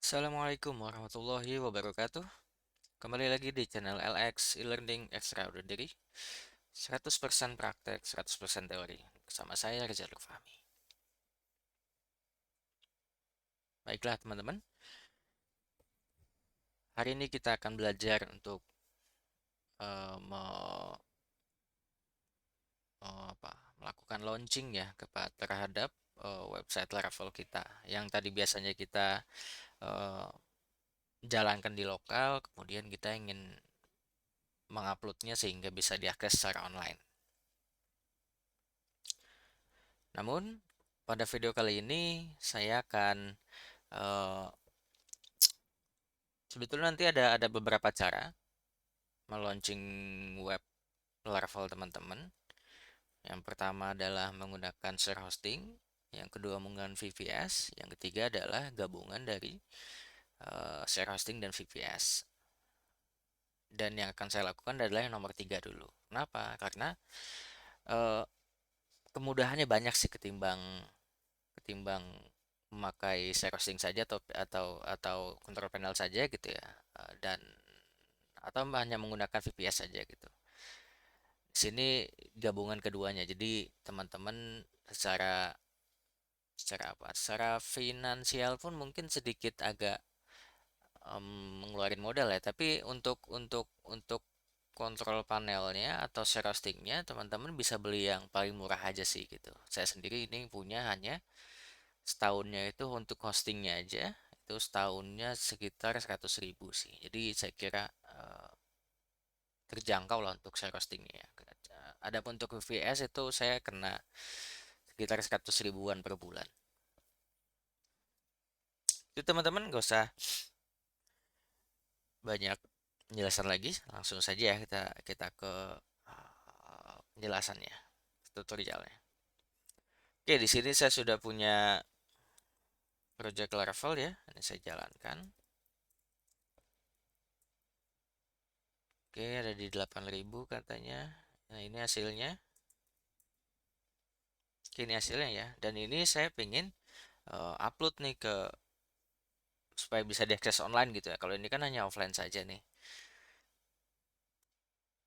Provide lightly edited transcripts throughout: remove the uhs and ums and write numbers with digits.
Assalamualaikum warahmatullahi wabarakatuh. Kembali lagi di channel LX E-Learning Extraordinary. 100% praktek, 100% teori. Bersama saya Rizal Fahmi. Baiklah teman-teman, hari ini kita akan belajar untuk melakukan launching ya terhadap website Laravel kita. Yang tadi biasanya kita eh, jalankan di lokal, kemudian kita ingin menguploadnya sehingga bisa diakses secara online. Namun, pada video kali ini saya akan eh, sebetulnya nanti ada beberapa cara meluncing web Laravel teman-teman. Yang pertama adalah menggunakan share hosting, yang kedua menggunakan VPS, yang ketiga adalah gabungan dari share hosting dan VPS. Dan yang akan saya lakukan adalah yang nomor tiga dulu. Kenapa? Karena eh, kemudahannya banyak sih ketimbang ketimbang memakai share hosting saja atau control panel saja gitu ya. Dan atau hanya menggunakan VPS saja gitu. Di sini gabungan keduanya. Jadi teman-teman secara secara apa? Secara finansial pun mungkin sedikit agak mengeluarkan modal ya. Tapi untuk kontrol panelnya atau share hostingnya teman-teman bisa beli yang paling murah aja sih gitu. Saya sendiri ini punya hanya setahunnya itu untuk hostingnya aja itu setahunnya sekitar 100.000 sih. Jadi saya kira terjangkau lah untuk share hostingnya ya. Adapun untuk VPS itu saya kena sekitar 100 ribuan per bulan. Itu teman-teman gak usah banyak penjelasan lagi, langsung saja ya kita kita ke penjelasannya, tutorialnya. Oke, di sini saya sudah punya project Laravel ya, ini saya jalankan. Oke, ada di 8.000 katanya. Nah, ini hasilnya. Oke, ini hasilnya ya. Dan ini saya pengen upload nih ke supaya bisa diakses online gitu ya. Kalau ini kan hanya offline saja nih.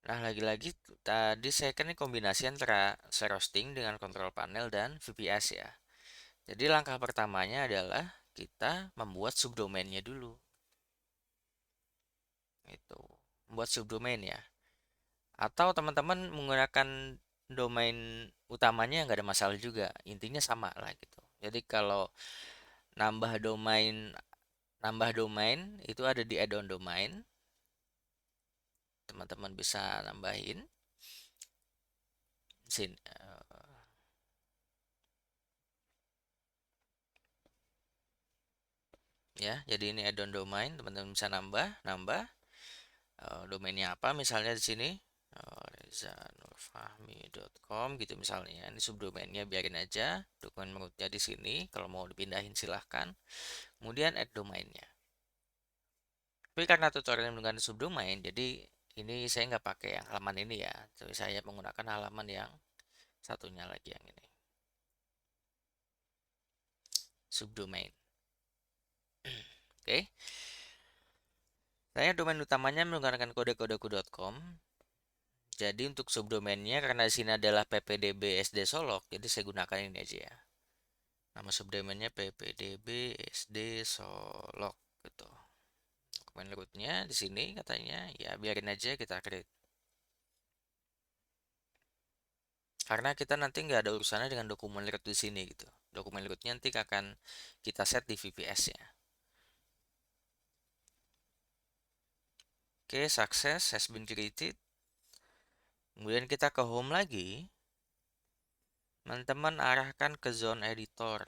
Nah, lagi-lagi tadi saya kan ini kombinasi antara share hosting dengan control panel dan VPS ya. Jadi langkah pertamanya adalah kita membuat subdomainnya dulu. Itu. Membuat subdomain ya. Atau teman-teman menggunakan domain utamanya nggak ada masalah juga. Intinya sama lah gitu. Jadi kalau nambah domain nambah domain itu ada di add-on domain. Teman-teman bisa nambahin sini ya. Jadi ini add-on domain, teman-teman bisa nambah domainnya apa misalnya di sini rezanurfahmi.com gitu misalnya. Ini subdomainnya biarin aja. Dokumen rootnya di sini. Kalau mau dipindahin silahkan. Kemudian add domainnya. Tapi karena tutorial menggunakan subdomain, jadi ini saya nggak pakai yang halaman ini ya. Tapi saya menggunakan halaman yang satunya lagi yang ini. Subdomain. Oke. Saya domain utamanya menggunakan kode-kodeku.com. Jadi untuk subdomainnya karena di sini adalah ppdb.sd Solok, jadi saya gunakan ini aja ya. Nama subdomainnya ppdb.sd Solok gitu. Dokumen rootnya di sini katanya ya biarin aja kita create. Karena kita nanti nggak ada urusannya dengan dokumen root di sini gitu. Dokumen rootnya nanti akan kita set di VPS ya. Oke, success has been created. Kemudian kita ke home lagi. Teman-teman arahkan ke zone editor.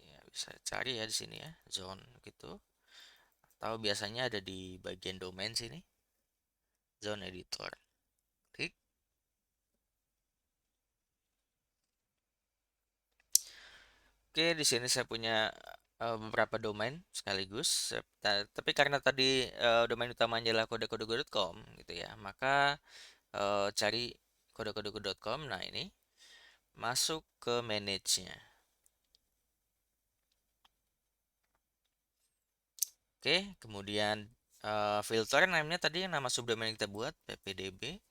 Ya, bisa cari ya di sini ya, zone gitu. Atau biasanya ada di bagian domain sini, zone editor. Klik. Oke, di sini saya punya beberapa domain sekaligus. Tapi karena tadi domain utamanya adalah kode-kode.com gitu ya, maka cari kode-kode.com. Nah, ini masuk ke manage-nya. Oke, kemudian filter namanya tadi yang nama subdomain yang kita buat ppdb.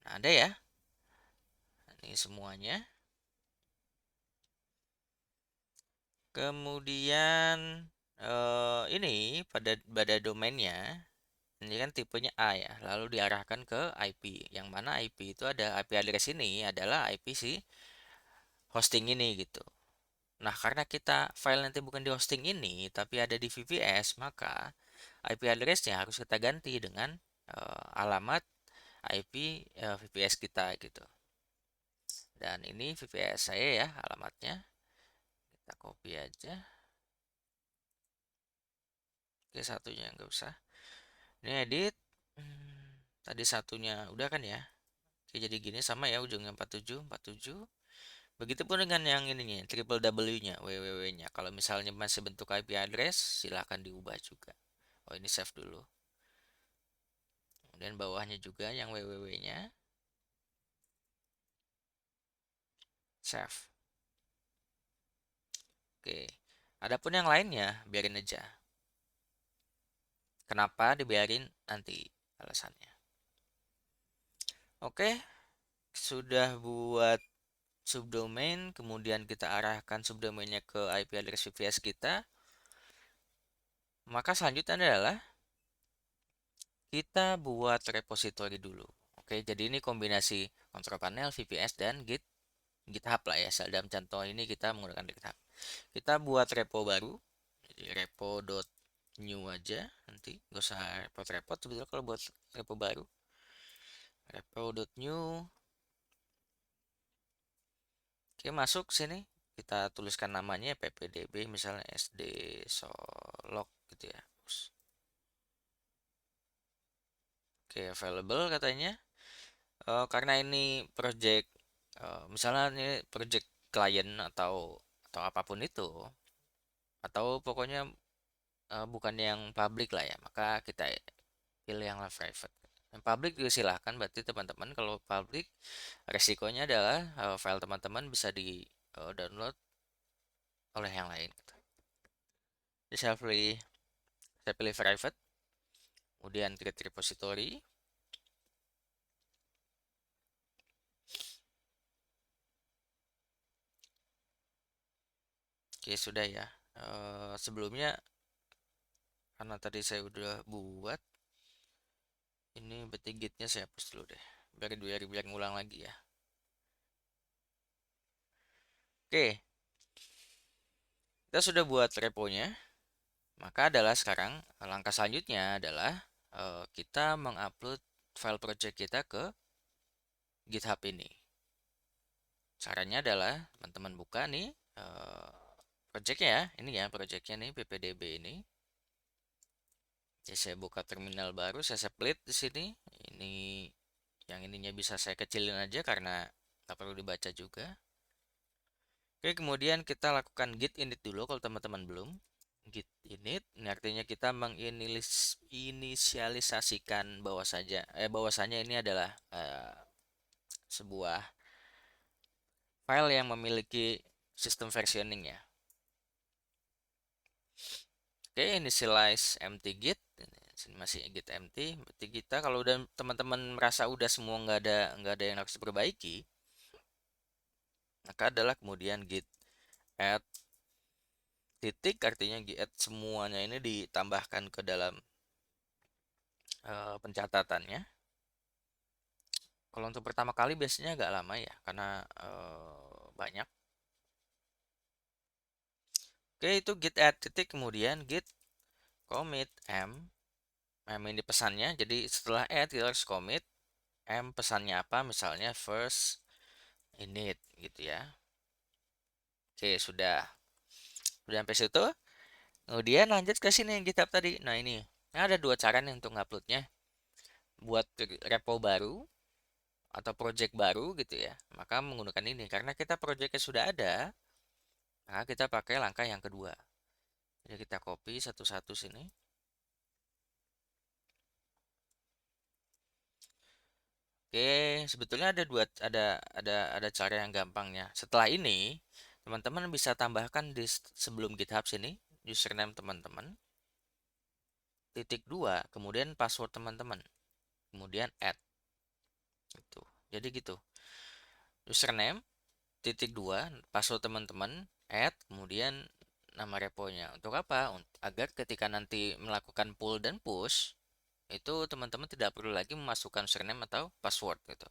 Nah, ada ya. Ini semuanya. Kemudian ini pada domainnya ini kan tipenya A ya, lalu diarahkan ke IP. Yang mana IP itu ada IP address ini adalah IP si hosting ini gitu. Nah, karena kita file nanti bukan di hosting ini, tapi ada di VPS, maka IP address-nya harus kita ganti dengan alamat IP VPS kita gitu. Dan ini VPS saya ya alamatnya. Kita copy aja. Oke, satunya nggak usah. Ini edit. Tadi satunya udah kan ya. Oke, jadi gini sama ya ujungnya 47, 47. Begitupun dengan yang ininya, triple W-nya, www-nya. Kalau misalnya masih bentuk IP address, silahkan diubah juga. Oh, ini save dulu. Kemudian bawahnya juga yang www-nya, save. Oke. Adapun yang lainnya, biarin aja. Kenapa dibiarin nanti alasannya. Oke, sudah buat subdomain, kemudian kita arahkan subdomainnya ke IP address VPS kita. Maka selanjutnya adalah kita buat repository dulu. Oke, jadi ini kombinasi control panel, VPS, dan GitHub lah ya. Dalam contoh ini kita menggunakan GitHub. Kita buat repo baru, jadi repo.new aja nanti, nggak usah repot-repot sebetulnya kalau buat repo baru. Repo.new. Oke, masuk sini. Kita tuliskan namanya ppdb misalnya sd solok gitu ya. Oke, available katanya. Karena ini project misalnya ini project klien atau apapun itu atau pokoknya bukan yang public lah ya, maka kita pilih yang private. Yang public juga silahkan, berarti teman-teman kalau public resikonya adalah file teman-teman bisa di download oleh yang lain gitu. Jadi saya pilih private, kemudian create repository. Oke, sudah ya. Sebelumnya karena tadi saya udah buat ini, berarti gitnya saya hapus dulu deh, biar ngulang lagi ya. Oke, kita sudah buat reponya. Maka adalah sekarang langkah selanjutnya adalah kita mengupload file project kita ke GitHub ini. Caranya adalah teman-teman buka nih projectnya ya, ini ya projectnya nih ppdb ini. Jadi saya buka terminal baru, saya split di sini. Ini yang ininya bisa saya kecilin aja karena tak perlu dibaca juga. Oke, kemudian kita lakukan git init dulu kalau teman-teman belum. Git init, ini artinya kita menginisialisasikan bahwasanya ini adalah sebuah file yang memiliki sistem versioning ya. Oke, initialize empty git. Ini masih git empty. Berarti kita kalau udah teman-teman merasa udah semua nggak ada yang harus diperbaiki, maka adalah kemudian git add titik, artinya git semuanya ini ditambahkan ke dalam pencatatannya. Kalau untuk pertama kali biasanya agak lama ya, karena banyak. Oke, itu git add titik, kemudian git commit m ini pesannya. Jadi setelah add kita harus commit pesannya apa, misalnya first init gitu ya. Oke, sudah sampai situ. Kemudian lanjut ke sini yang GitHub tadi. Nah, ini ada dua cara nih untuk nguploadnya. Buat repo baru atau project baru gitu ya, maka menggunakan ini. Karena kita projectnya sudah ada, maka kita pakai langkah yang kedua. Jadi kita copy satu-satu sini. Oke, sebetulnya ada cara yang gampangnya. Setelah ini, teman-teman bisa tambahkan di sebelum GitHub sini username teman-teman. titik dua, kemudian password teman-teman, kemudian add itu. Jadi gitu. Username titik dua, password teman-teman, add, kemudian nama reponya. Untuk apa? Agar ketika nanti melakukan pull dan push, itu teman-teman tidak perlu lagi memasukkan username atau password gitu.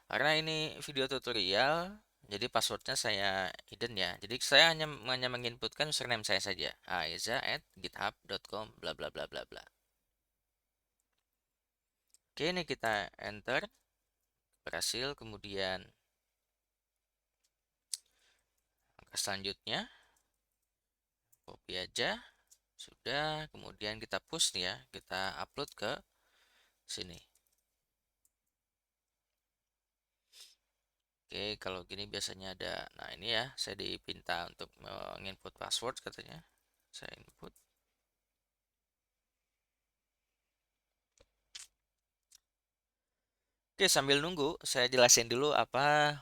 Karena ini video tutorial, jadi passwordnya saya hidden ya. Jadi saya hanya menginputkan username saya saja. aiza@github.com bla bla bla bla bla. Oke, ini kita enter, berhasil. Kemudian langkah selanjutnya copy aja, sudah. Kemudian kita push nih ya, kita upload ke sini. Oke, kalau gini biasanya ada, nah ini ya, saya dipinta untuk menginput password katanya. Saya input. Oke, sambil nunggu, saya jelasin dulu apa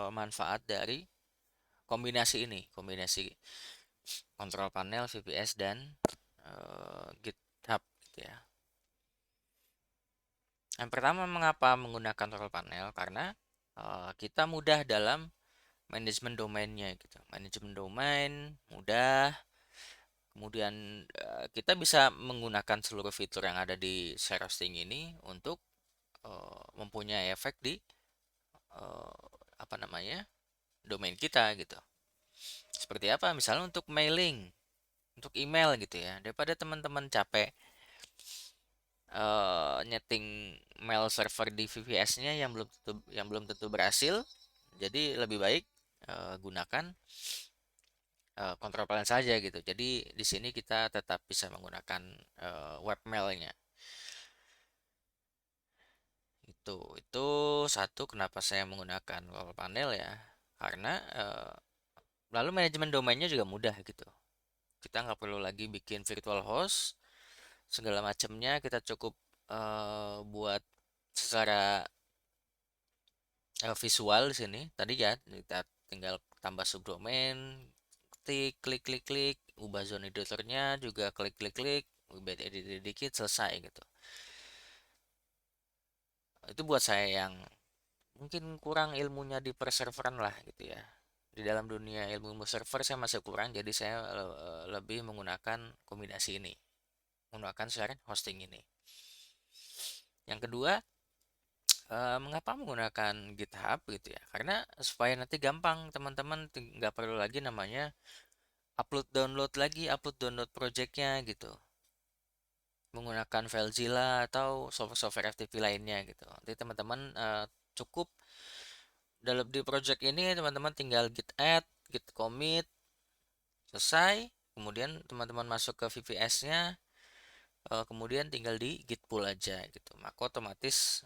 manfaat dari kombinasi ini, kombinasi kontrol panel, VPS, dan GitHub gitu ya. Yang pertama, mengapa menggunakan kontrol panel? Karena kita mudah dalam manajemen domainnya gitu. Manajemen domain mudah. Kemudian kita bisa menggunakan seluruh fitur yang ada di share hosting ini untuk mempunyai efek di eh, apa namanya, domain kita gitu. Seperti apa? Misalnya untuk mailing, untuk email gitu ya. Daripada teman-teman capek nyeting mail server di VPS-nya yang belum tentu berhasil, jadi lebih baik gunakan kontrol panel saja gitu. Jadi di sini kita tetap bisa menggunakan webmailnya. Itu satu kenapa saya menggunakan kontrol panel ya. Karena lalu manajemen domainnya juga mudah gitu. Kita nggak perlu lagi bikin virtual host segala macamnya, kita cukup buat secara visual di sini. Tadi ya kita tinggal tambah subdomain, klik klik klik klik, ubah zone editornya juga klik klik klik, ubah edit dikit selesai gitu. Itu buat saya yang mungkin kurang ilmunya di perserveran lah gitu ya. Di dalam dunia ilmu server saya masih kurang, jadi saya lebih menggunakan kombinasi ini, menggunakan share hosting ini. Yang kedua, mengapa menggunakan GitHub gitu ya? Karena supaya nanti gampang teman-teman, nggak perlu lagi namanya upload download projectnya gitu. Menggunakan FileZilla atau software FTP lainnya gitu. Nanti teman-teman cukup dalam di project ini teman-teman tinggal git add, git commit, selesai. Kemudian teman-teman masuk ke VPS-nya, kemudian tinggal di git pull aja gitu. Maka otomatis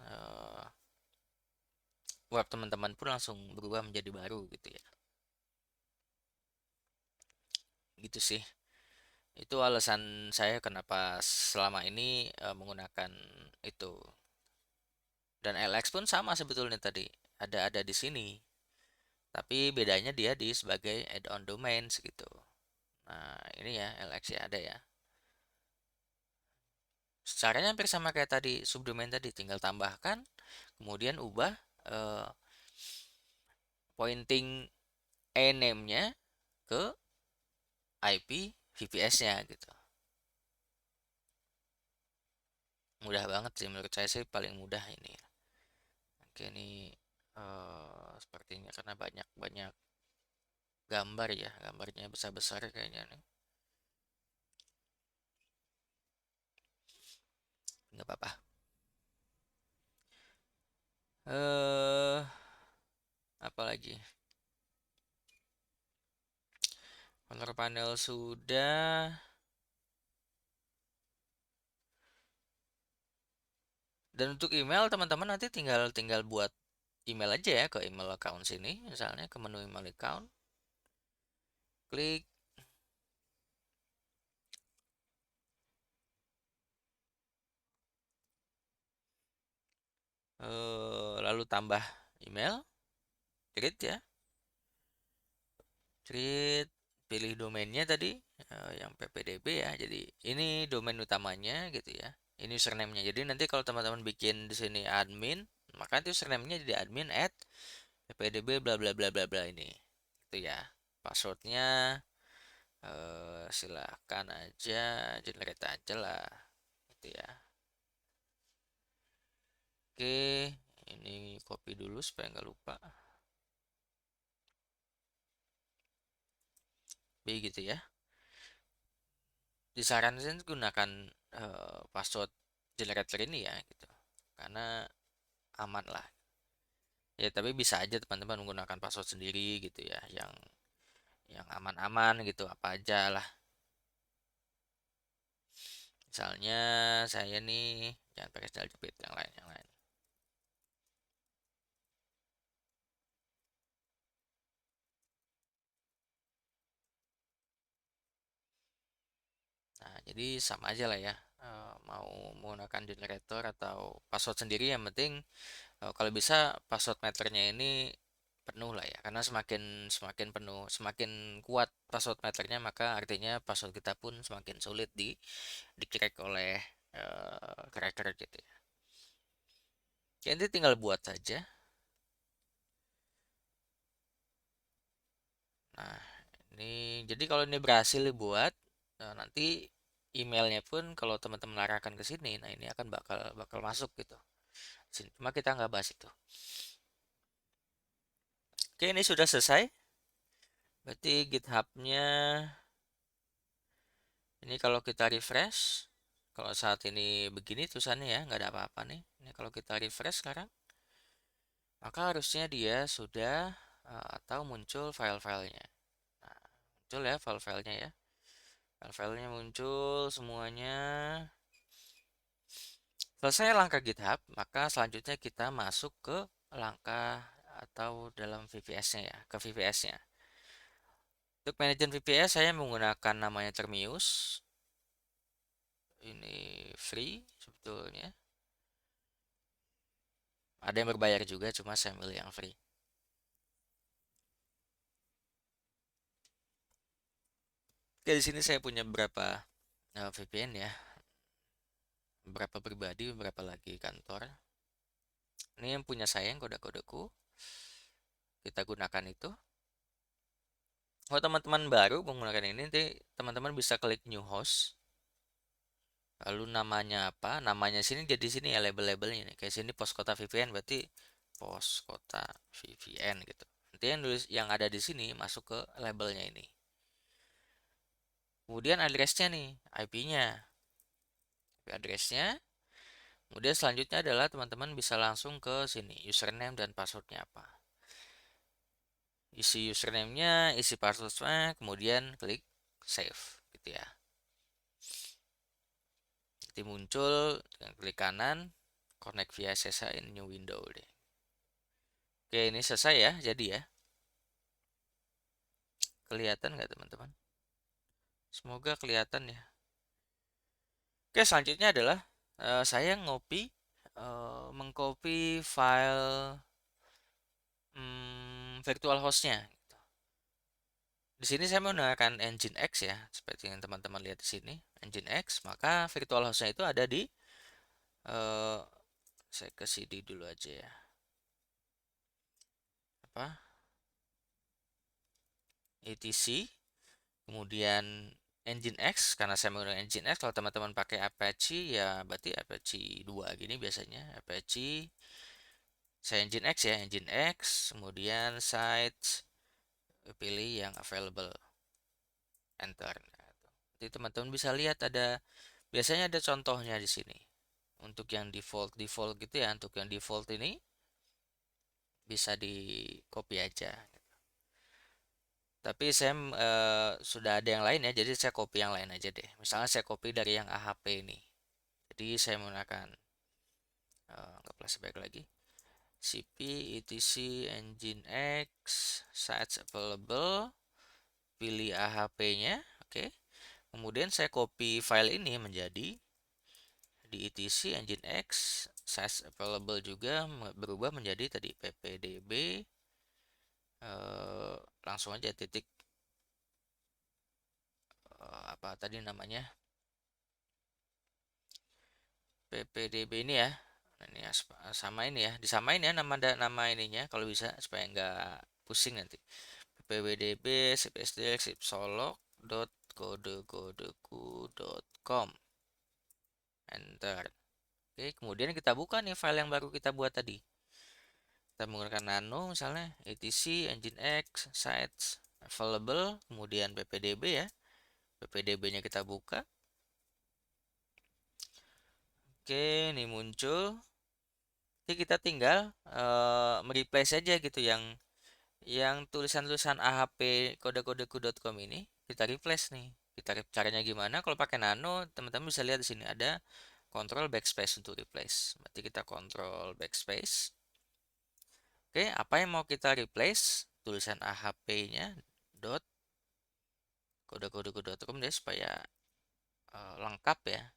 web teman-teman pun langsung berubah menjadi baru gitu ya. Gitu sih. Itu alasan saya kenapa selama ini menggunakan itu. Dan LX pun sama sebetulnya tadi. Ada di sini. Tapi bedanya dia di sebagai add-on domain gitu. Nah, ini ya LX ya ada ya. Caranya hampir sama kayak tadi subdomain tadi, tinggal tambahkan, kemudian ubah eh, pointing ename-nya ke IP VPS-nya gitu. Mudah banget sih menurut saya sih, paling mudah ini. Oke, ini sepertinya karena banyak-banyak gambar ya, gambarnya besar-besar kayaknya nih. Nggak apa-apa. Eh, Apalagi? Control panel sudah. Dan untuk email teman-teman nanti tinggal tinggal buat email aja ya ke email account sini, misalnya ke menu email account, klik lalu tambah email, create ya, create. pilih domainnya tadi, yang ppdb ya. Jadi ini domain utamanya gitu ya. Ini username-nya. Jadi nanti kalau teman-teman bikin di sini admin, maka itu username-nya jadi admin at ppdb bla bla bla bla bla ini. Itu ya. Passwordnya silahkan aja generate aja lah gitu ya. Oke, ini copy dulu supaya nggak lupa. Begitu ya. Disarankan gunakan password generator ini ya gitu. Karena aman lah. Ya, tapi bisa aja teman-teman menggunakan password sendiri gitu ya, yang aman-aman gitu, apa aja lah. Misalnya saya nih jangan pakai style jepit, yang lain yang lain. Nah, jadi sama aja lah ya. Mau menggunakan generator atau password sendiri, yang penting kalau bisa password meternya ini penuh lah ya, karena semakin semakin penuh, semakin kuat password meternya, maka artinya password kita pun semakin sulit di-crack oleh cracker gitu ya. Jadi tinggal buat saja. Nah, ini jadi kalau ini berhasil dibuat, nah nanti emailnya pun kalau teman-teman arahkan ke sini, nah ini akan bakal bakal masuk gitu. Cuma kita nggak bahas itu. Oke, ini sudah selesai. Berarti GitHub-nya ini kalau kita refresh, kalau saat ini begini tulisannya ya, nggak ada apa-apa nih. Ini kalau kita refresh sekarang, maka harusnya dia sudah atau muncul file-filenya. Nah, muncul ya file-filenya ya. File-filenya muncul semuanya. Selesai langkah GitHub, maka selanjutnya kita masuk ke langkah atau dalam VPS-nya ya, ke VPS-nya. Untuk manajer VPS saya menggunakan namanya Termius. Ini free sebetulnya. Ada yang berbayar juga, cuma saya milih yang free. Oke, di sini saya punya beberapa VPN ya. Beberapa pribadi, beberapa lagi kantor. Ini yang punya saya, yang kode-kodeku. Kita gunakan itu. Kalau teman-teman baru menggunakan ini, nanti teman-teman bisa klik new host. Lalu namanya apa? Namanya sini jadi sini ya, label-labelnya nih. Kayak sini pos kota VPN, berarti pos kota VPN gitu. Nanti yang ada di sini masuk ke labelnya ini. Kemudian addressnya nih, IP-nya. IP addressnya. Kemudian selanjutnya adalah teman-teman bisa langsung ke sini, username dan passwordnya apa. Isi username-nya, isi passwordnya, kemudian klik save gitu ya. Nanti muncul dengan klik kanan, connect via SSH in new window deh. Oke, ini selesai ya, jadi ya. Kelihatan nggak teman-teman? Semoga kelihatan ya. Oke, selanjutnya adalah saya mengcopy file virtual hostnya. Di sini saya menggunakan Nginx ya, seperti yang teman-teman lihat di sini, Nginx. Maka virtual hostnya itu ada di eh, saya ke CD dulu aja ya. Apa? etc. Kemudian Nginx, karena saya menggunakan Nginx. Kalau teman-teman pakai Apache ya berarti Apache 2 gini biasanya. Apache, saya Nginx ya, Nginx. Kemudian sites, pilih yang available, enter. Jadi teman-teman bisa lihat biasanya ada contohnya di sini. Untuk yang default gitu ya, untuk yang default ini bisa di copy aja. Tapi saya sudah ada yang lain ya, jadi saya copy yang lain aja deh. Misalnya saya copy dari yang AHP ini. Jadi saya menggunakan anggaplah sebaik lagi cp etc nginx sites available, pilih AHP-nya, oke. Kemudian saya copy file ini menjadi di etc nginx size available juga berubah menjadi tadi ppdb, langsung aja titik apa tadi namanya, ppdb ini ya. Nah, ini ya, sama ini ya, disamain ya nama ininya kalau bisa supaya nggak pusing nanti. ppdb sipsd sipsolog dot kodekodeku.com, enter. Oke, kemudian kita buka nih file yang baru kita buat tadi. Kita menggunakan nano misalnya, etc nginx sites available, kemudian ppdb ya. ppdb nya kita buka. Oke, ini muncul. Jadi kita tinggal mereplace saja gitu yang tulisan-tulisan AHP kodekodeku.com ini kita replace nih. Caranya gimana? Kalau pakai nano, teman-teman bisa lihat di sini ada kontrol backspace untuk replace. Berarti kita kontrol backspace. Oke, apa yang mau kita replace? Tulisan AHP-nya dot kodekodeku.com deh supaya lengkap ya.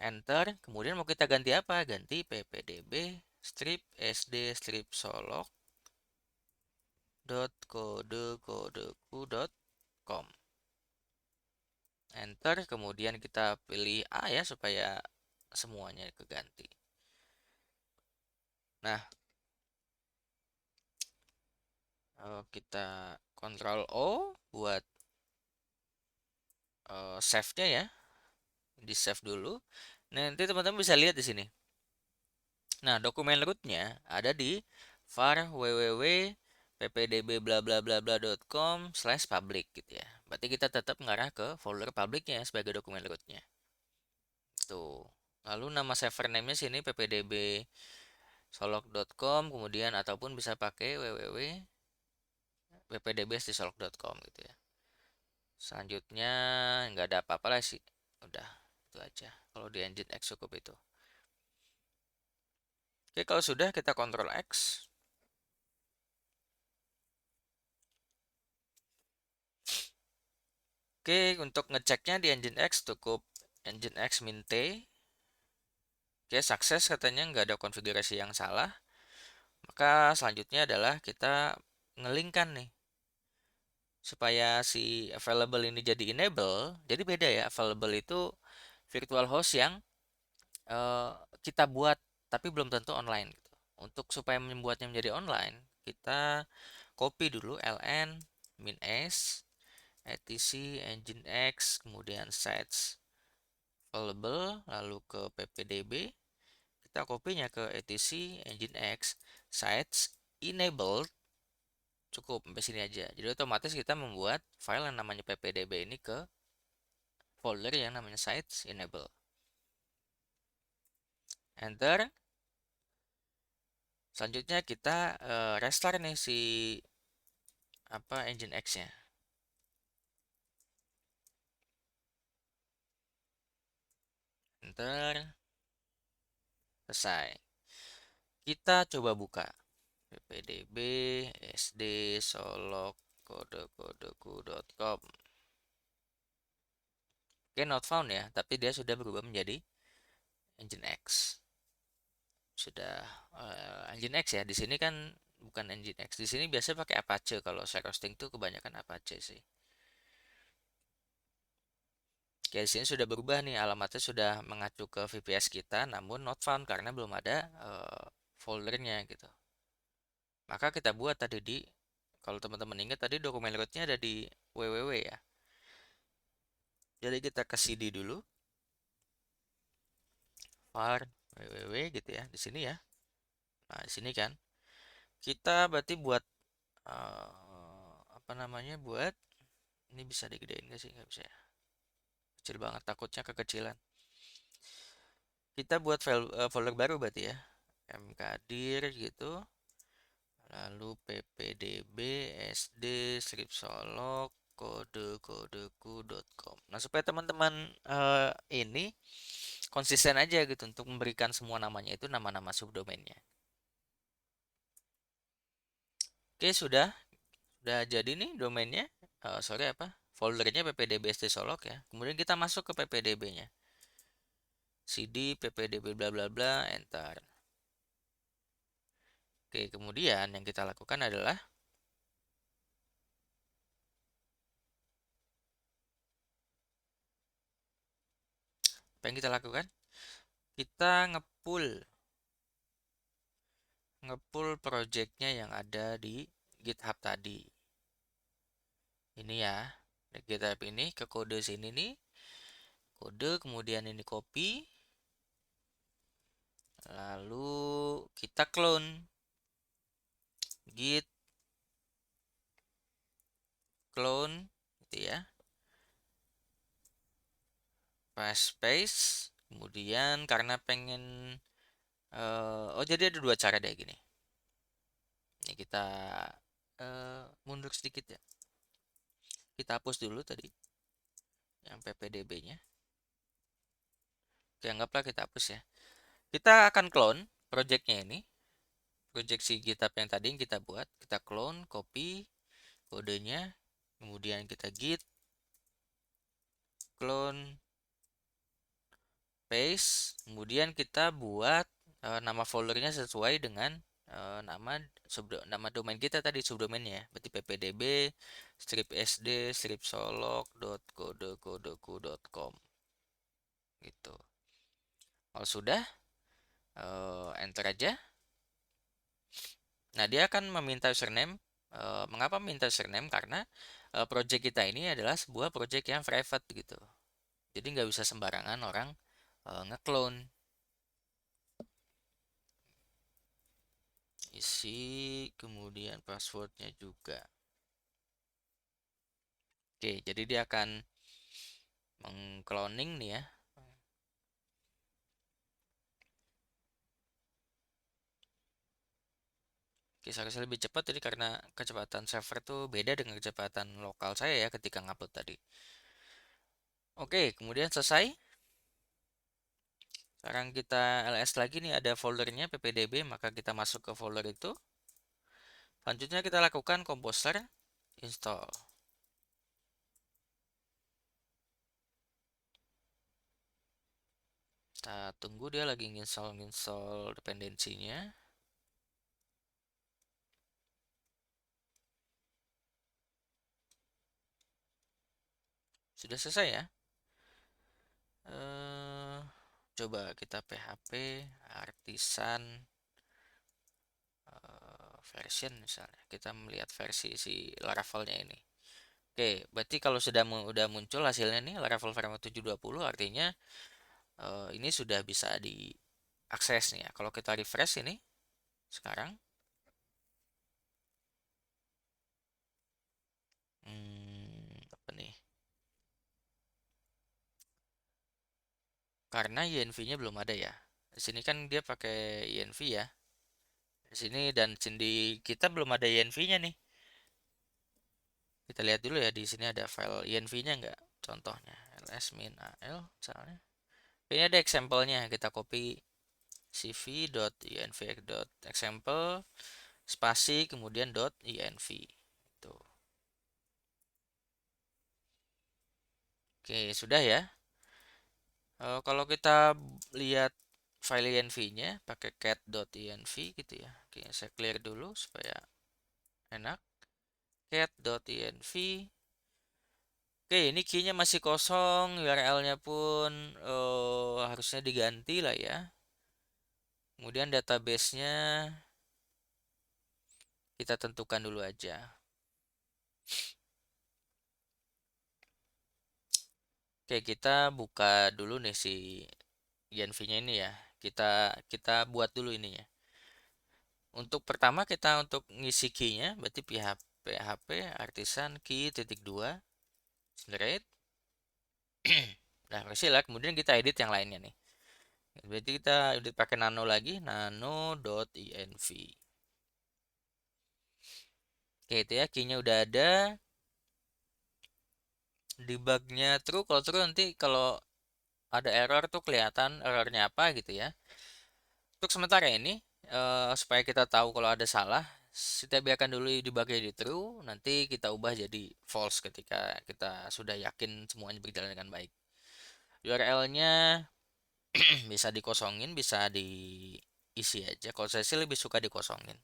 Enter. Kemudian mau kita ganti apa? Ganti ppdb strip sd strip solok kodekodeku.com. Enter. Kemudian kita pilih A ya supaya semuanya keganti. Nah, kita Ctrl O buat save-nya ya. Di save dulu. Nanti teman-teman bisa lihat di sini. Nah, dokumen rootnya ada di var www.ppdb bla bla bla bla.com/public gitu ya. Berarti kita tetap mengarah ke folder publiknya sebagai dokumen rootnya. Tuh. Lalu nama server name-nya sini ppdb solok.com, kemudian ataupun bisa pakai www.ppdb-solok.com gitu ya. Selanjutnya nggak ada apa-apa lah sih. Udah, itu aja. Kalau di Nginx cukup itu. Oke, kalau sudah kita Ctrl X. Oke, untuk ngeceknya di Nginx cukup Nginx mint. Oke, sukses katanya nggak ada konfigurasi yang salah. Maka selanjutnya adalah kita ngelingkan nih supaya si available ini jadi enable. Jadi beda ya, available itu virtual host yang eh, kita buat tapi belum tentu online gitu. Untuk supaya membuatnya menjadi online, kita copy dulu ln min s etc nginx kemudian sites available lalu ke ppdb, kita kopinya ke etc nginx sites enabled, cukup sampai sini aja. Jadi otomatis kita membuat file yang namanya ppdb ini ke folder yang namanya sites enable. Enter. Selanjutnya kita restart nih si apa Nginx-nya. Enter. Selesai. Kita coba buka ppdb sd solok kodekodeku.com. Oke, not found ya, tapi dia sudah berubah menjadi Nginx. Sudah Nginx ya. Di sini kan bukan Nginx. Di sini biasanya pakai Apache. Kalau share hosting tuh kebanyakan Apache sih. Oke, di sini sudah berubah nih, alamatnya sudah mengacu ke VPS kita, namun not found karena belum ada foldernya gitu. Maka kita buat tadi di, kalau teman-teman ingat tadi dokumen rootnya ada di www ya. Jadi kita ke cd dulu, var www gitu ya, di sini ya. Nah, di sini kan kita berarti buat apa namanya, buat ini bisa digedein nggak sih? Nggak bisa ya, kecil banget, takutnya kekecilan. Kita buat file folder baru berarti ya, mkdir gitu, lalu ppdb sd strip solok kodekodeku.com. Nah, supaya teman-teman ini konsisten aja gitu untuk memberikan semua namanya itu nama-nama subdomainnya. Oke, sudah jadi nih domainnya. Sorry apa? Foldernya ppdb-st solok ya. Kemudian kita masuk ke ppdb-nya. cd ppdb bla bla bla, enter. Oke, kemudian yang kita lakukan adalah Apa yang kita lakukan? Kita ngepull projectnya yang ada di GitHub tadi. Ini ya, di GitHub ini ke kode sini nih, kode kemudian ini copy, lalu kita clone git clone gitu ya, paste, kemudian karena pengen oh jadi ada dua cara deh gini. Ini kita mundur sedikit ya. Kita hapus dulu tadi yang ppdb-nya. Oke, anggaplah kita hapus ya. Kita akan clone projectnya ini, project si GitHub yang tadi yang kita buat. Kita clone, copy kodenya, kemudian kita git clone paste, kemudian kita buat nama foldernya sesuai dengan nama domain kita tadi, subdomainnya berarti ppdb strip sd strip solok.kodekodeku.com gitu. Kalau sudah enter aja. Nah, dia akan meminta username. Mengapa meminta username? Karena project kita ini adalah sebuah project yang private gitu. Jadi nggak bisa sembarangan orang ngeklone. Isi kemudian passwordnya juga. Oke, jadi dia akan mengcloning nih ya. Oke, seharusnya lebih cepat jadi karena kecepatan server tuh beda dengan kecepatan lokal saya ya ketika ngupload tadi. Oke, kemudian selesai. Sekarang kita ls lagi nih, ada foldernya ppdb, maka kita masuk ke folder itu. Selanjutnya kita lakukan composer install. Kita tunggu dia lagi install dependensinya. Sudah selesai ya. Coba kita php artisan version misalnya. Kita melihat versi si Laravelnya ini. Oke, berarti kalau udah muncul hasilnya nih Laravel Framework 720, artinya ini sudah bisa diakses nih ya. Kalau kita refresh ini sekarang, apa nih? Karena INV-nya belum ada ya. Di sini kan dia pakai INV ya. Di sini dan di kita belum ada INV-nya nih. Kita lihat dulu ya, di sini ada file INV-nya nggak? Contohnya ls-al misalnya. Ini ada example-nya, kita copy cv.inv.example spasi kemudian .inv itu. Oke, sudah ya. Kalau kita lihat file inv-nya pakai cat.inv gitu ya. Oke, saya clear dulu supaya enak. Cat.inv. Oke, ini key-nya masih kosong, URL-nya pun harusnya diganti lah ya. Kemudian database-nya kita tentukan dulu aja. Oke, kita buka dulu nih si INV-nya ini ya. Kita buat dulu ininya. Untuk pertama kita untuk ngisi key-nya berarti php artisan key titik 2 generate. Nah, berhasil lah. Kemudian kita edit yang lainnya nih. Berarti kita edit pakai nano lagi, nano.inv. Oke, itu ya, key-nya udah ada. Debugnya true, kalau true nanti kalau ada error tuh kelihatan errornya apa gitu ya. Untuk sementara ini, supaya kita tahu kalau ada salah, kita biarkan dulu debugnya di true, nanti kita ubah jadi false ketika kita sudah yakin semuanya berjalan dengan baik. URL-nya bisa dikosongin, bisa diisi aja. Kalau saya sih lebih suka dikosongin.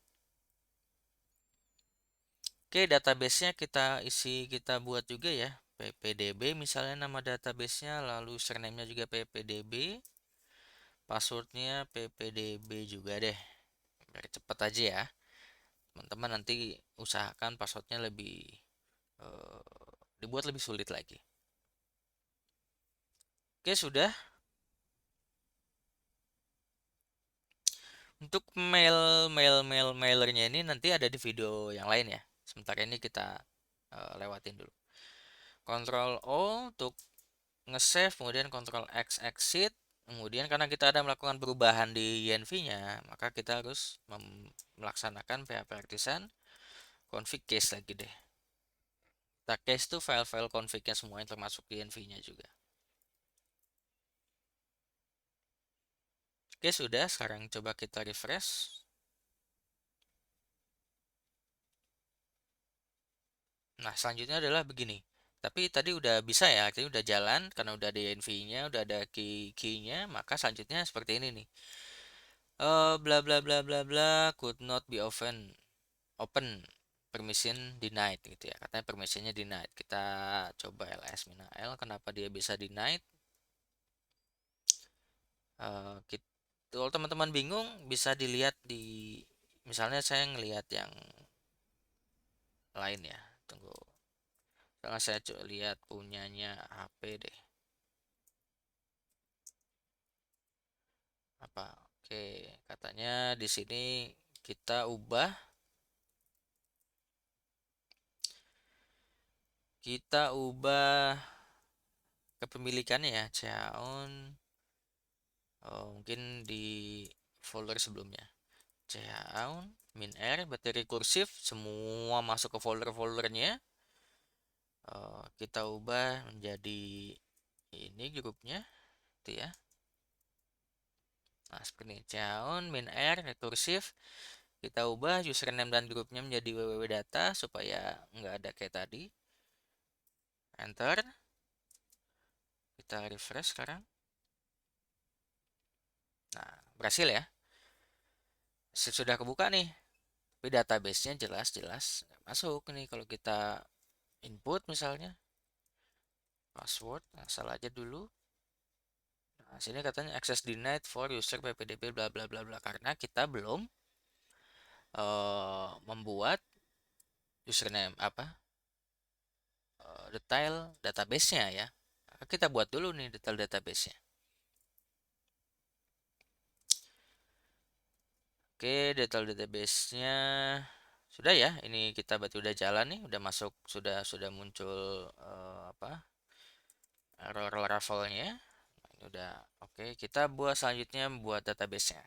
Oke, database-nya kita isi, kita buat juga ya. ppdb misalnya nama databasenya, lalu username-nya juga ppdb, passwordnya ppdb juga deh, biar cepet aja ya. Teman-teman nanti usahakan passwordnya lebih eh, dibuat lebih sulit lagi. Oke, sudah. Untuk mailernya ini nanti ada di video yang lain ya. Sementara ini kita lewatin dulu. Ctrl O untuk nge-save, kemudian Ctrl X exit. Kemudian karena kita ada melakukan perubahan di INV-nya, maka kita harus melaksanakan PHP artisan config case lagi deh. Kita case tuh file-file config-nya semuanya termasuk INV-nya juga. Oke, sudah. Sekarang coba kita refresh. Nah, selanjutnya adalah begini. Tapi tadi udah bisa ya, artinya udah jalan karena udah ada INV-nya, udah ada key-nya, maka selanjutnya seperti ini nih. Bla bla bla bla bla could not be open permission denied gitu ya. Katanya permissionnya denied. Kita coba ls-l kenapa dia bisa denied. Kalau teman-teman bingung bisa dilihat di misalnya saya ngelihat yang lain ya. Tunggu. Kalau saya coba lihat punyanya HP deh. Apa? Oke, katanya di sini kita ubah kepemilikannya ya, Chaon. Oh, mungkin di folder sebelumnya. Chaon min-r berarti rekursif, semua masuk ke folder-foldernya. Kita ubah menjadi ini grupnya, itu ya. Nah, seperti ini. Chaon min-r rekursif. Kita ubah username dan grupnya menjadi www.data supaya nggak ada kayak tadi. Enter. Kita refresh sekarang. Nah, berhasil ya. Sudah kebuka nih. Tapi database-nya jelas-jelas masuk nih kalau kita input misalnya password, asal aja dulu. Nah, sini katanya access denied for user ppdb bla bla bla bla karena kita belum membuat username apa detail database-nya ya. Maka kita buat dulu nih detail database-nya. Oke, detail database-nya sudah ya. Ini kita berarti udah jalan nih, udah masuk, sudah muncul apa error levelnya. Ini udah oke. Kita buat selanjutnya buat database-nya.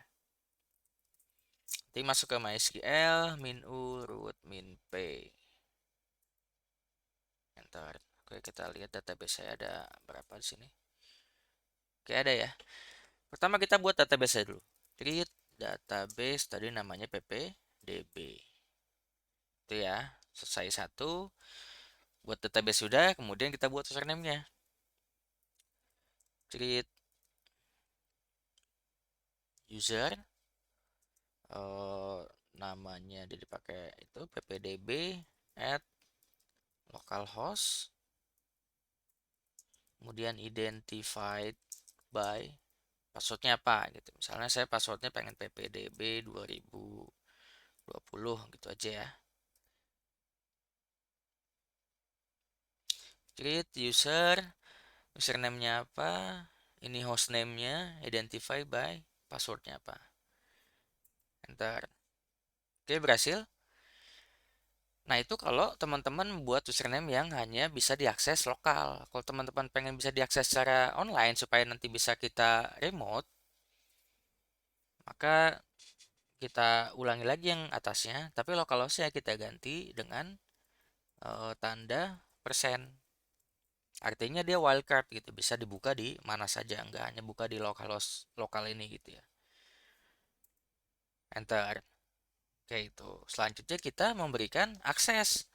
Nanti masuk ke MySQL, min u root min p. Enter. Oke, kita lihat database saya ada berapa di sini. Oke, ada ya. Pertama kita buat database saya dulu. Create database tadi namanya ppdb. Itu ya. Selesai satu. Buat database sudah, kemudian kita buat username-nya. Create user. eh, Namanya dia dipakai itu ppdb at localhost. Kemudian identified by passwordnya apa gitu. Misalnya saya passwordnya pengen ppdb 2020 gitu aja ya. Create user, username-nya apa, ini hostname-nya, identify by passwordnya apa. Enter. Oke, berhasil. Nah, itu kalau teman-teman buat username yang hanya bisa diakses lokal. Kalau teman-teman pengen bisa diakses secara online supaya nanti bisa kita remote, maka kita ulangi lagi yang atasnya, tapi localhost-nya kita ganti dengan tanda persen. Artinya dia wildcard gitu, bisa dibuka di mana saja, nggak hanya buka di localhost lokal ini gitu ya. Enter. Oke, itu. Selanjutnya kita memberikan akses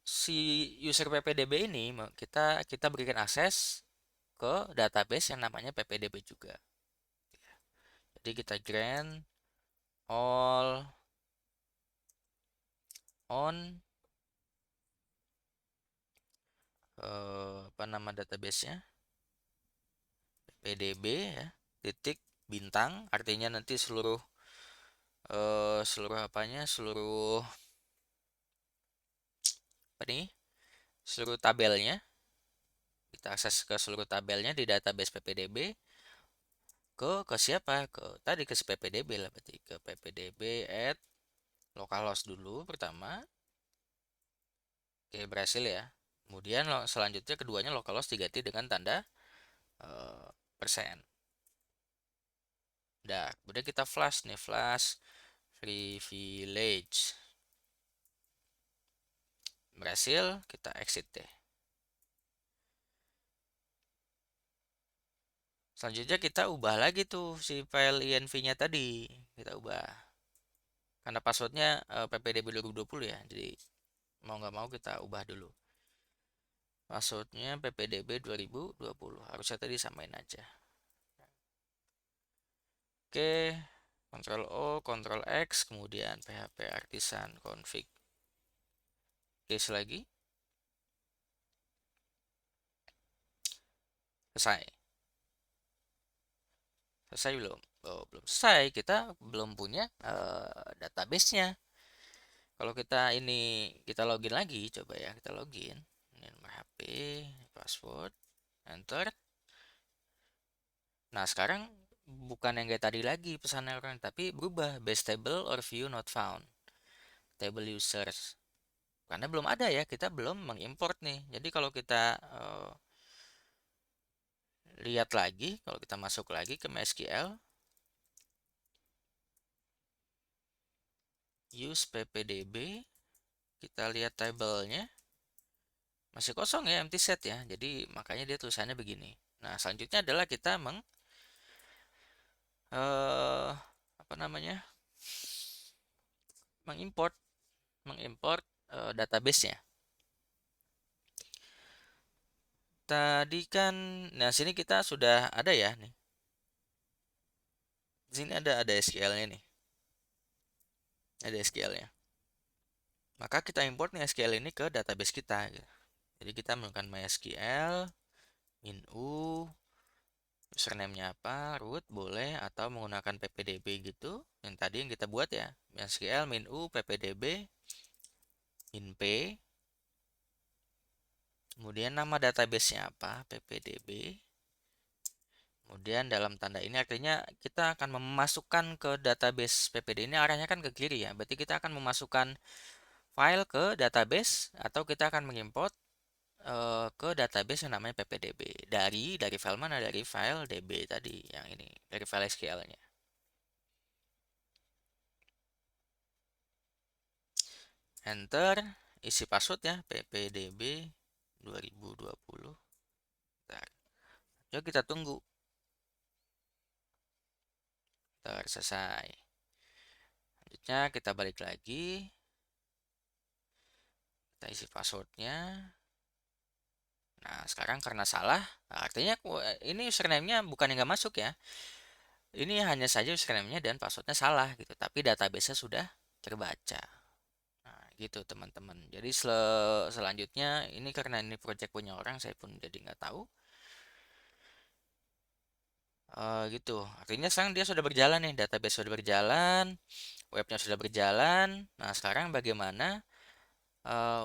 si user ppdb ini kita berikan akses ke database yang namanya ppdb juga. Jadi kita grant all on apa nama databasenya, PDB ya, titik bintang, artinya nanti seluruh seluruh apanya, seluruh apa nih, seluruh tabelnya, kita akses ke seluruh tabelnya di database PPDB, ke siapa, ke tadi ke si PPDB lah, berarti ke PPDB at localhost dulu pertama. Oke, berhasil ya. Kemudian selanjutnya keduanya localhost diganti dengan tanda persen. Udah, kemudian kita flash nih, flash privilege. Berhasil, kita exit deh. Selanjutnya kita ubah lagi tuh si file env-nya tadi. Kita ubah. Karena passwordnya ppdb 2020 ya. Jadi mau nggak mau kita ubah dulu. Passwordnya ppdb 2020. Harusnya tadi samain aja. Oke. Ctrl O, Ctrl X, kemudian php artisan config. Case lagi. Selesai. Selesai belum? Oh, belum selesai. Kita belum punya database-nya. Kalau kita ini kita login lagi, coba ya kita login. Ini nomor HP, password, enter. Nah sekarang bukan yang kayak tadi lagi pesannya orang, tapi berubah base table or view not found. Table users. Karena belum ada ya, kita belum mengimport nih. Jadi kalau kita lihat lagi, kalau kita masuk lagi ke MySQL, use ppdb, kita lihat tabelnya masih kosong ya, empty set ya. Jadi makanya dia tulisannya begini. Nah selanjutnya adalah kita apa namanya, mengimport mengimport database-nya. Tadi kan, nah sini kita sudah ada ya nih. Di sini ada SQL-nya nih. Ada SQL-nya. Maka kita import nih SQL ini ke database kita gitu. Jadi kita menggunakan MySQL min-u, username-nya apa, root boleh, atau menggunakan ppdb gitu. Yang tadi yang kita buat ya. MySQL min-u ppdb min-p. Kemudian nama database-nya apa, ppdb. Kemudian dalam tanda ini artinya kita akan memasukkan ke database PPD ini, arahnya kan ke kiri ya. Berarti kita akan memasukkan file ke database atau kita akan mengimport ke database yang namanya PPDB. Dari file mana? Dari file DB tadi yang ini, dari file SQL-nya. Enter, isi password ya, ppdb 2020. Bentar. Yuk kita tunggu. Selesai. Selanjutnya kita balik lagi. Kita isi passwordnya. Nah, sekarang karena salah, artinya ini username-nya bukan yang nggak masuk ya. Ini hanya saja username-nya dan passwordnya salah gitu, tapi database-nya sudah terbaca. Nah, gitu teman-teman. Jadi selanjutnya ini karena ini project punya orang, saya pun jadi nggak tahu. Gitu. Artinya sekarang dia sudah berjalan nih, database sudah berjalan, webnya sudah berjalan. Nah, sekarang bagaimana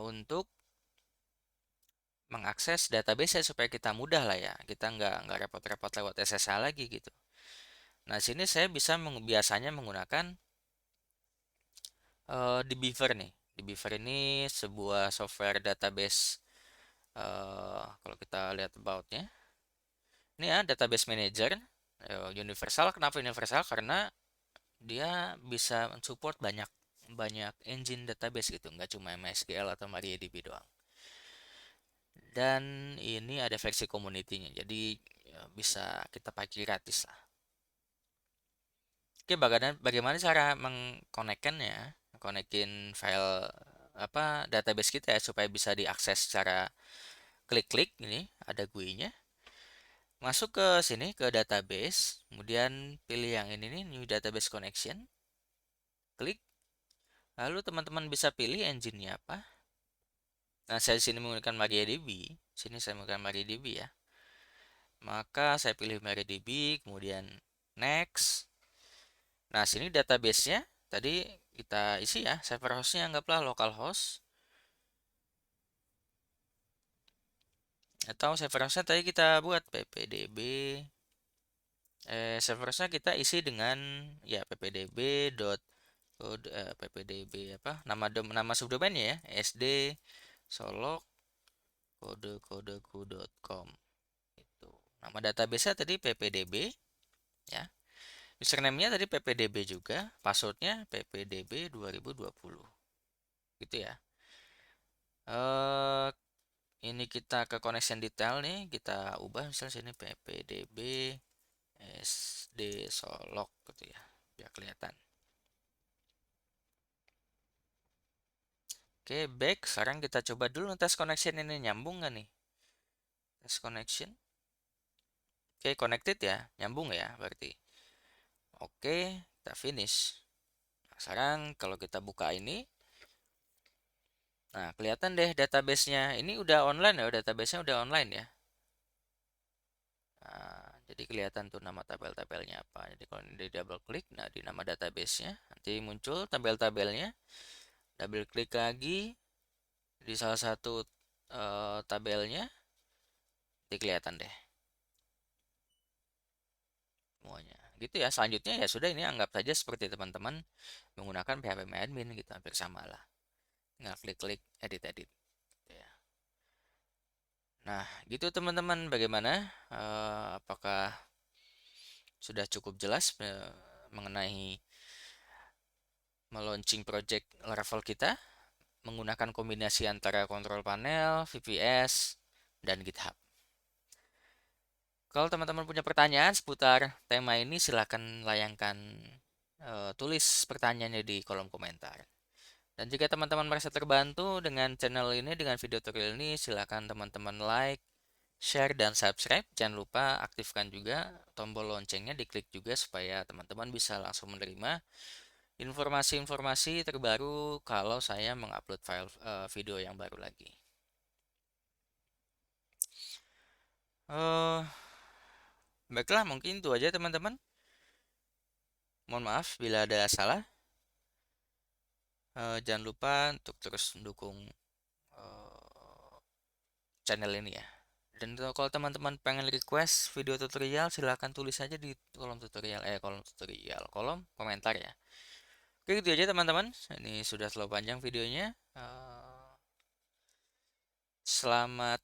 untuk mengakses database supaya kita mudah lah ya, kita nggak repot-repot lewat SSH lagi gitu. Nah sini saya bisa biasanya menggunakan dbeaver nih. dbeaver ini sebuah software database, kalau kita lihat aboutnya ini ya, database manager universal. Kenapa universal? Karena dia bisa mensupport banyak banyak engine database gitu, nggak cuma MySQL atau MariaDB doang. Dan ini ada versi community-nya, jadi ya, bisa kita pakai gratis lah. Oke, bagaimana cara mengkonekkannya, konekin file apa database kita ya supaya bisa diakses secara klik-klik. Ini ada GUI-nya. Masuk ke sini ke database, kemudian pilih yang ini nih, new database connection. Klik. Lalu teman-teman bisa pilih engine-nya apa. Nah, saya di sini menggunakan MariaDB. Sini saya menggunakan MariaDB ya. Maka saya pilih MariaDB, kemudian next. Nah, sini database-nya tadi kita isi ya. Server host-nya anggaplah localhost. Atau server host-nya tadi kita buat ppdb. Server host-nya kita isi dengan ya ppdb dot code ppdb apa nama subdomainnya ya sd solok kodeku.com itu. Nama database-nya tadi ppdb ya. Username-nya tadi ppdb juga, password-nya ppdb 2020. Gitu ya. Eh ini kita ke connection detail nih, kita ubah misalnya sini ppdb sd solok gitu ya, biar kelihatan. Oke, back. Sekarang kita coba dulu tes connection ini nyambung nggak nih? Tes connection. Oke, connected ya, nyambung ya berarti. Oke, kita finish. Nah, sekarang kalau kita buka ini, nah kelihatan deh database-nya. Ini udah online ya, database-nya udah online ya. Nah, jadi kelihatan tuh nama tabel-tabelnya apa. Jadi kalau ini di double klik, nah di nama database-nya nanti muncul tabel-tabelnya. Double klik lagi di salah satu tabelnya, nanti kelihatan deh semuanya. Gitu ya. Selanjutnya ya sudah ini anggap saja seperti teman-teman menggunakan PHP admin gitu, hampir sama lah. Tinggal klik-klik edit-edit. Gitu ya. Nah, gitu teman-teman. Bagaimana? Apakah sudah cukup jelas mengenai melaunching project Laravel kita menggunakan kombinasi antara control panel, VPS, dan GitHub. Kalau teman-teman punya pertanyaan seputar tema ini, silakan layangkan tulis pertanyaannya di kolom komentar. Dan jika teman-teman merasa terbantu dengan channel ini, dengan video tutorial ini, silakan teman-teman like, share, dan subscribe. Jangan lupa aktifkan juga tombol loncengnya, diklik juga supaya teman-teman bisa langsung menerima informasi-informasi terbaru kalau saya mengupload file video yang baru lagi. Eh, Baiklah, mungkin itu aja teman-teman. Mohon maaf bila ada salah. Jangan lupa untuk terus mendukung eh, channel ini ya. Dan kalau teman-teman pengen request video tutorial, silahkan tulis aja di kolom komentar ya. Oke, gitu aja teman-teman. Ini sudah terlalu panjang videonya. Selamat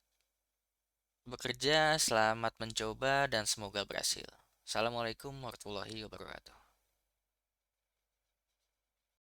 bekerja, selamat mencoba, dan semoga berhasil. Assalamualaikum warahmatullahi wabarakatuh.